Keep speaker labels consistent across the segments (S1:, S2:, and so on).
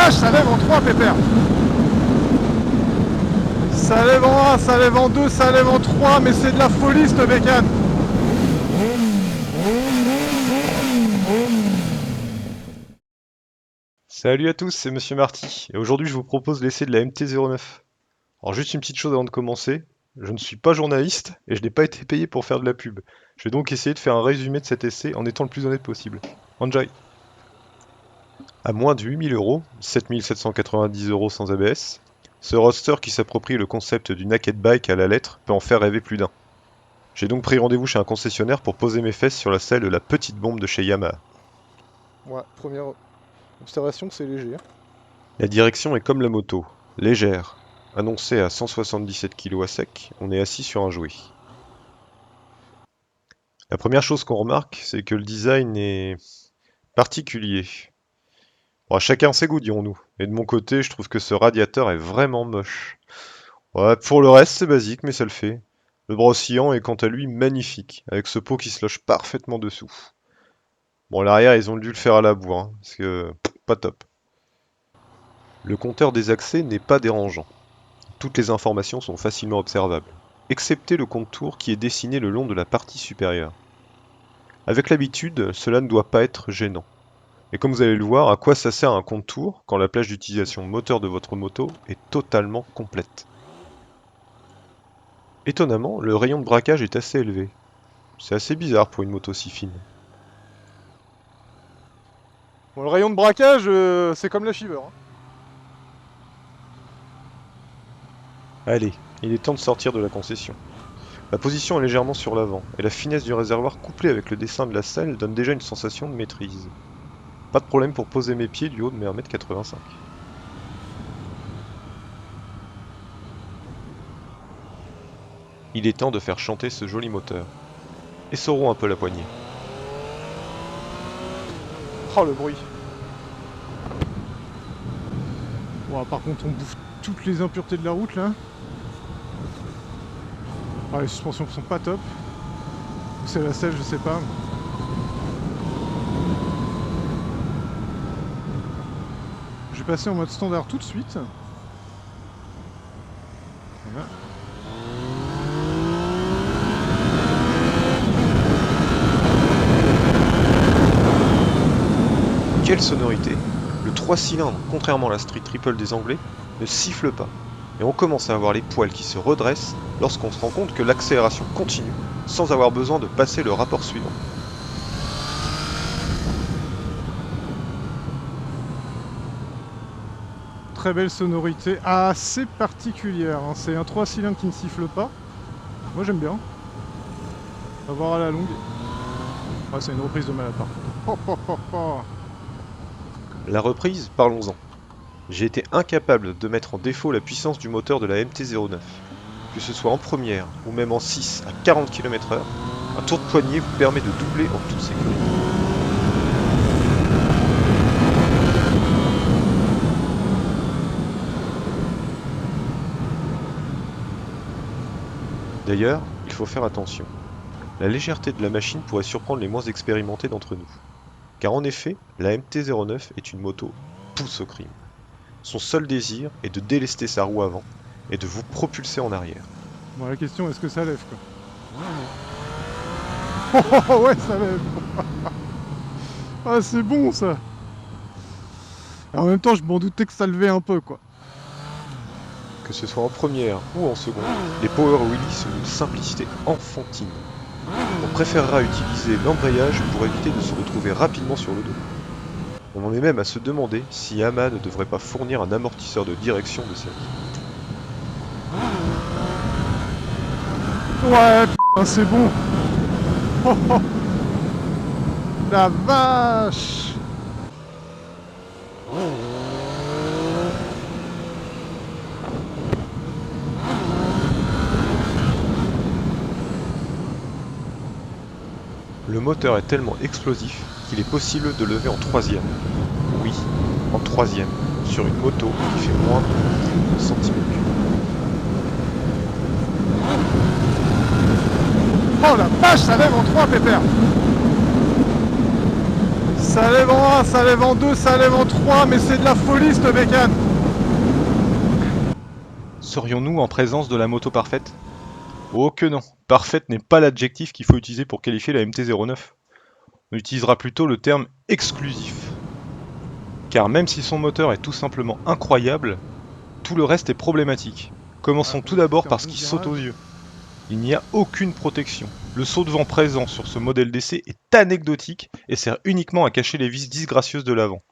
S1: vache, ça lève en 3, pépère. Ça lève en 1, ça lève en 2, ça lève en 3, mais c'est de la folie cette bécane.
S2: Salut à tous, c'est Monsieur Marty, et aujourd'hui je vous propose l'essai de la MT-09. Alors juste une petite chose avant de commencer, je ne suis pas journaliste et je n'ai pas été payé pour faire de la pub. Je vais donc essayer de faire un résumé de cet essai en étant le plus honnête possible. Enjoy! À moins de 8000 €, 7790 € sans ABS, ce roadster qui s'approprie le concept du naked bike à la lettre peut en faire rêver plus d'un. J'ai donc pris rendez-vous chez un concessionnaire pour poser mes fesses sur la selle de la petite bombe de chez Yamaha.
S1: Ouais, première observation, c'est léger.
S2: La direction est comme la moto, légère. Annoncée à 177 kg à sec, on est assis sur un jouet. La première chose qu'on remarque, c'est que le design est particulier. Bon, chacun ses goûts, dirons-nous. Et de mon côté, je trouve que ce radiateur est vraiment moche. Ouais, pour le reste, c'est basique, mais ça le fait. Le bras oscillant est quant à lui magnifique, avec ce pot qui se loge parfaitement dessous. Bon, l'arrière, ils ont dû le faire à la bourre, hein, parce que pas top. Le compteur des accès n'est pas dérangeant. Toutes les informations sont facilement observables, excepté le contour qui est dessiné le long de la partie supérieure. Avec l'habitude, cela ne doit pas être gênant. Et comme vous allez le voir, à quoi ça sert un contour quand la plage d'utilisation moteur de votre moto est totalement complète? Étonnamment, le rayon de braquage est assez élevé. C'est assez bizarre pour une moto si fine.
S1: Bon, le rayon de braquage, c'est comme la Shiver. Hein.
S2: Allez, il est temps de sortir de la concession. La position est légèrement sur l'avant, et la finesse du réservoir couplée avec le dessin de la selle donne déjà une sensation de maîtrise. Pas de problème pour poser mes pieds du haut de mes 1m85. Il est temps de faire chanter ce joli moteur. Essorons un peu la poignée.
S1: Oh le bruit. Bon, par contre, on bouffe toutes les impuretés de la route là. Ah, les suspensions sont pas top. C'est la selle, je sais pas. Je vais passer en mode standard tout de suite. Voilà.
S2: Quelle sonorité! Le 3 cylindres, contrairement à la Street Triple des Anglais, ne siffle pas. Et on commence à avoir les poils qui se redressent lorsqu'on se rend compte que l'accélération continue, sans avoir besoin de passer le rapport suivant.
S1: Très belle sonorité, assez particulière. Hein. C'est un 3 cylindres qui ne siffle pas. Moi j'aime bien. On va voir à la longue. Ouais, c'est une reprise de malade par contre. Oh, oh, oh, oh.
S2: La reprise, parlons-en. J'ai été incapable de mettre en défaut la puissance du moteur de la MT-09. Que ce soit en première ou même en 6 à 40 km/h, un tour de poignet vous permet de doubler en toute sécurité. D'ailleurs, il faut faire attention. La légèreté de la machine pourrait surprendre les moins expérimentés d'entre nous. Car en effet, la MT-09 est une moto pousse au crime. Son seul désir est de délester sa roue avant et de vous propulser en arrière.
S1: Bon, la question, est-ce que ça lève quoi? Oh, oh, ouais, ça lève. Ah, c'est bon ça. Et en même temps, je m'en doutais que ça levait un peu quoi.
S2: Que ce soit en première ou en seconde, les Power Wheelies sont d'une simplicité enfantine. On préférera utiliser l'embrayage pour éviter de se retrouver rapidement sur le dos. On en est même à se demander si Yamaha ne devrait pas fournir un amortisseur de direction de série.
S1: Ouais, putain, c'est bon. Oh, oh. La vache.
S2: Le moteur est tellement explosif qu'il est possible de lever en troisième. Oui, en troisième, sur une moto qui fait moins de 10 cm3.
S1: Oh la vache, ça lève en 3, pépère. Ça lève en 1, ça lève en 2, ça lève en 3, mais c'est de la folie cette bécane.
S2: Serions-nous en présence de la moto parfaite? Oh que non, parfaite n'est pas l'adjectif qu'il faut utiliser pour qualifier la MT-09. On utilisera plutôt le terme exclusif. Car même si son moteur est tout simplement incroyable, tout le reste est problématique. Commençons tout d'abord par ce qui saute aux yeux. Il n'y a aucune protection. Le saut de vent présent sur ce modèle d'essai est anecdotique et sert uniquement à cacher les vis disgracieuses de l'avant.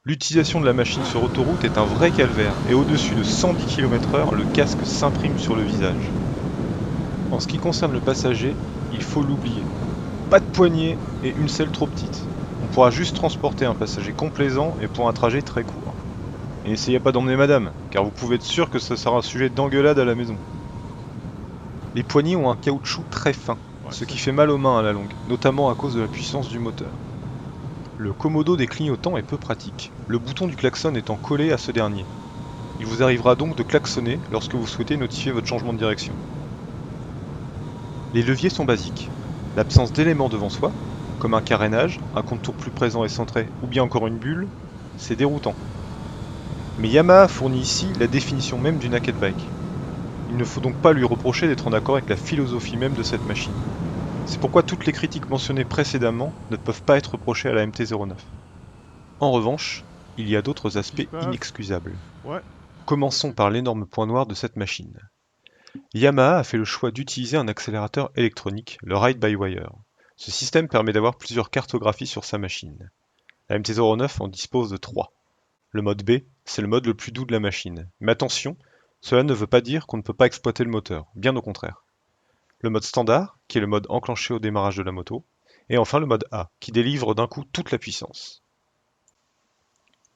S2: L'utilisation de la machine sur autoroute est un vrai calvaire et au-dessus de 110 km/h, le casque s'imprime sur le visage. En ce qui concerne le passager, il faut l'oublier. Pas de poignée et une selle trop petite. On pourra juste transporter un passager complaisant et pour un trajet très court. Et n'essayez pas d'emmener madame, car vous pouvez être sûr que ce sera un sujet d'engueulade à la maison. Les poignées ont un caoutchouc très fin, ce qui fait mal aux mains à la longue, notamment à cause de la puissance du moteur. Le commodo des clignotants est peu pratique, le bouton du klaxon étant collé à ce dernier. Il vous arrivera donc de klaxonner lorsque vous souhaitez notifier votre changement de direction. Les leviers sont basiques. L'absence d'éléments devant soi, comme un carénage, un contour plus présent et centré, ou bien encore une bulle, c'est déroutant. Mais Yamaha fournit ici la définition même du naked bike. Il ne faut donc pas lui reprocher d'être en accord avec la philosophie même de cette machine. C'est pourquoi toutes les critiques mentionnées précédemment ne peuvent pas être reprochées à la MT-09. En revanche, il y a d'autres aspects inexcusables. Commençons par l'énorme point noir de cette machine. Yamaha a fait le choix d'utiliser un accélérateur électronique, le Ride-by-Wire. Ce système permet d'avoir plusieurs cartographies sur sa machine. La MT-09 en dispose de 3. Le mode B, c'est le mode le plus doux de la machine. Mais attention, cela ne veut pas dire qu'on ne peut pas exploiter le moteur, bien au contraire. Le mode standard, qui est le mode enclenché au démarrage de la moto, et enfin le mode A, qui délivre d'un coup toute la puissance.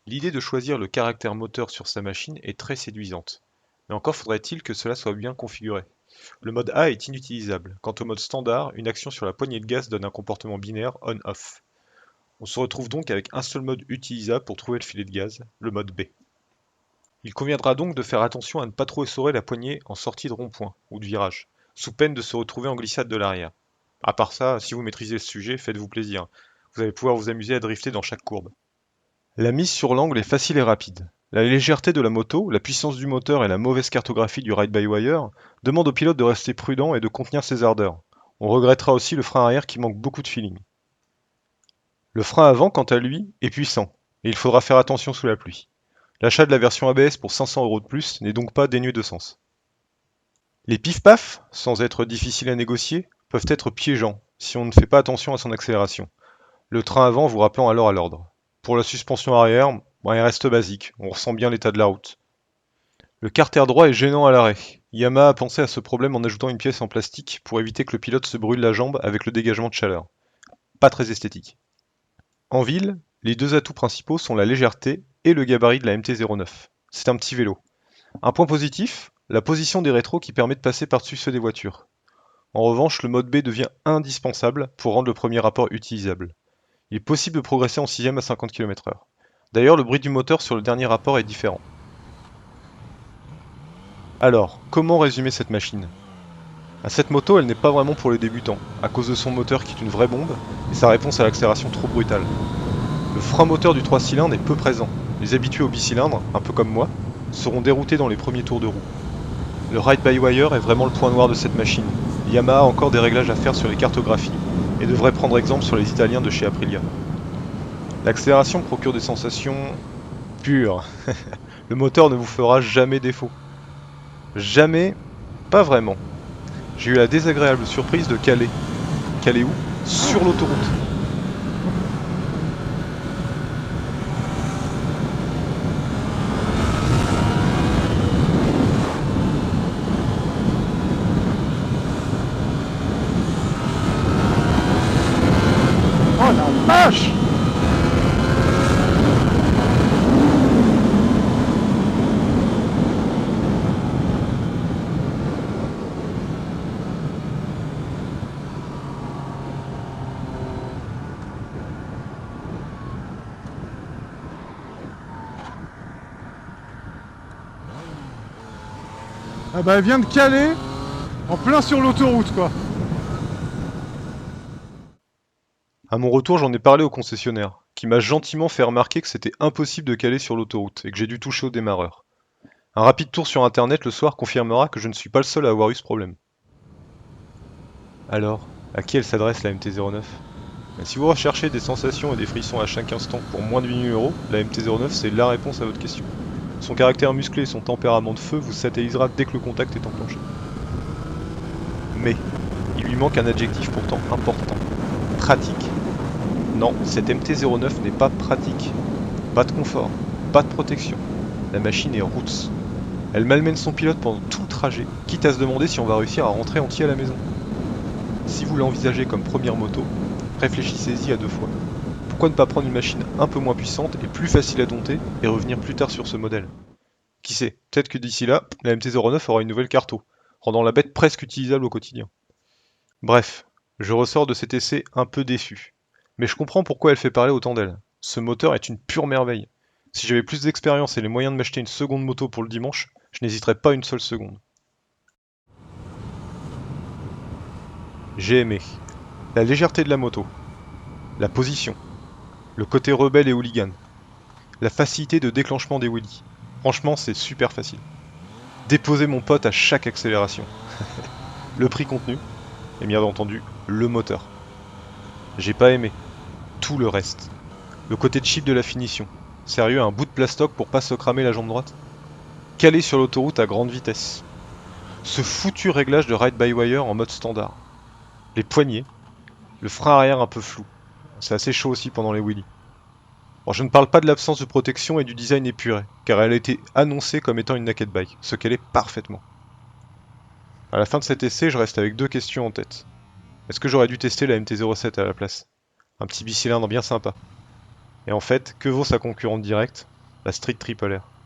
S2: L'idée de choisir le caractère moteur sur sa machine est très séduisante, mais encore faudrait-il que cela soit bien configuré. Le mode A est inutilisable, quant au mode standard, une action sur la poignée de gaz donne un comportement binaire on-off. On se retrouve donc avec un seul mode utilisable pour trouver le filet de gaz, le mode B. Il conviendra donc de faire attention à ne pas trop essorer la poignée en sortie de rond-point ou de virage, sous peine de se retrouver en glissade de l'arrière. À part ça, si vous maîtrisez le sujet, faites-vous plaisir. Vous allez pouvoir vous amuser à drifter dans chaque courbe. La mise sur l'angle est facile et rapide. La légèreté de la moto, la puissance du moteur et la mauvaise cartographie du ride-by-wire demandent au pilote de rester prudent et de contenir ses ardeurs. On regrettera aussi le frein arrière qui manque beaucoup de feeling. Le frein avant, quant à lui, est puissant, et il faudra faire attention sous la pluie. L'achat de la version ABS pour 500 € de plus n'est donc pas dénué de sens. Les pif-paf, sans être difficiles à négocier, peuvent être piégeants si on ne fait pas attention à son accélération. Le train avant vous rappelant alors à l'ordre. Pour la suspension arrière, elle reste basique, on ressent bien l'état de la route. Le carter droit est gênant à l'arrêt. Yamaha a pensé à ce problème en ajoutant une pièce en plastique pour éviter que le pilote se brûle la jambe avec le dégagement de chaleur. Pas très esthétique. En ville, les deux atouts principaux sont la légèreté et le gabarit de la MT-09. C'est un petit vélo. Un point positif, la position des rétros qui permet de passer par-dessus ceux des voitures. En revanche, le mode B devient indispensable pour rendre le premier rapport utilisable. Il est possible de progresser en 6ème à 50 km/h. D'ailleurs, le bruit du moteur sur le dernier rapport est différent. Alors, comment résumer cette machine ? Cette moto, elle n'est pas vraiment pour les débutants, à cause de son moteur qui est une vraie bombe, et sa réponse à l'accélération trop brutale. Le frein moteur du 3 cylindres est peu présent. Les habitués au bicylindre, un peu comme moi, seront déroutés dans les premiers tours de roue. Le ride-by-wire est vraiment le point noir de cette machine. Yamaha a encore des réglages à faire sur les cartographies, et devrait prendre exemple sur les Italiens de chez Aprilia. L'accélération procure des sensations pures. Le moteur ne vous fera jamais défaut. Jamais, pas vraiment. J'ai eu la désagréable surprise de caler. Caler où ? Sur l'autoroute.
S1: Oh la vache! Ah bah elle vient de caler en plein sur l'autoroute quoi.
S2: À mon retour, j'en ai parlé au concessionnaire, qui m'a gentiment fait remarquer que c'était impossible de caler sur l'autoroute et que j'ai dû toucher au démarreur. Un rapide tour sur internet le soir confirmera que je ne suis pas le seul à avoir eu ce problème. Alors, à qui elle s'adresse la MT-09? Si vous recherchez des sensations et des frissons à chaque instant pour moins de 8000 €, la MT-09 c'est la réponse à votre question. Son caractère musclé et son tempérament de feu vous satellisera dès que le contact est enclenché. Mais, il lui manque un adjectif pourtant important. Pratique. Non, cette MT-09 n'est pas pratique. Pas de confort, pas de protection. La machine est roots. Elle malmène son pilote pendant tout le trajet, quitte à se demander si on va réussir à rentrer entier à la maison. Si vous l'envisagez comme première moto, réfléchissez-y à deux fois. Pourquoi ne pas prendre une machine un peu moins puissante et plus facile à dompter et revenir plus tard sur ce modèle? Qui sait, peut-être que d'ici là, la MT-09 aura une nouvelle carto, rendant la bête presque utilisable au quotidien. Bref, je ressors de cet essai un peu déçu. Mais je comprends pourquoi elle fait parler autant d'elle. Ce moteur est une pure merveille. Si j'avais plus d'expérience et les moyens de m'acheter une seconde moto pour le dimanche, je n'hésiterais pas une seule seconde. J'ai aimé la légèreté de la moto, la position, le côté rebelle et hooligan, la facilité de déclenchement des wheelies. Franchement, c'est super facile. Déposer mon pote à chaque accélération. Le prix contenu, et bien entendu, le moteur. J'ai pas aimé tout le reste. Le côté cheap de la finition. Sérieux, un bout de plastoc pour pas se cramer la jambe droite? Calé sur l'autoroute à grande vitesse. Ce foutu réglage de ride-by-wire en mode standard. Les poignées. Le frein arrière un peu flou. C'est assez chaud aussi pendant les wheelies. Bon, je ne parle pas de l'absence de protection et du design épuré, car elle a été annoncée comme étant une naked bike, ce qu'elle est parfaitement. À la fin de cet essai, je reste avec deux questions en tête. Est-ce que j'aurais dû tester la MT-07 à la place? Un petit bicylindre bien sympa. Et en fait, que vaut sa concurrente directe, la Street Triple R?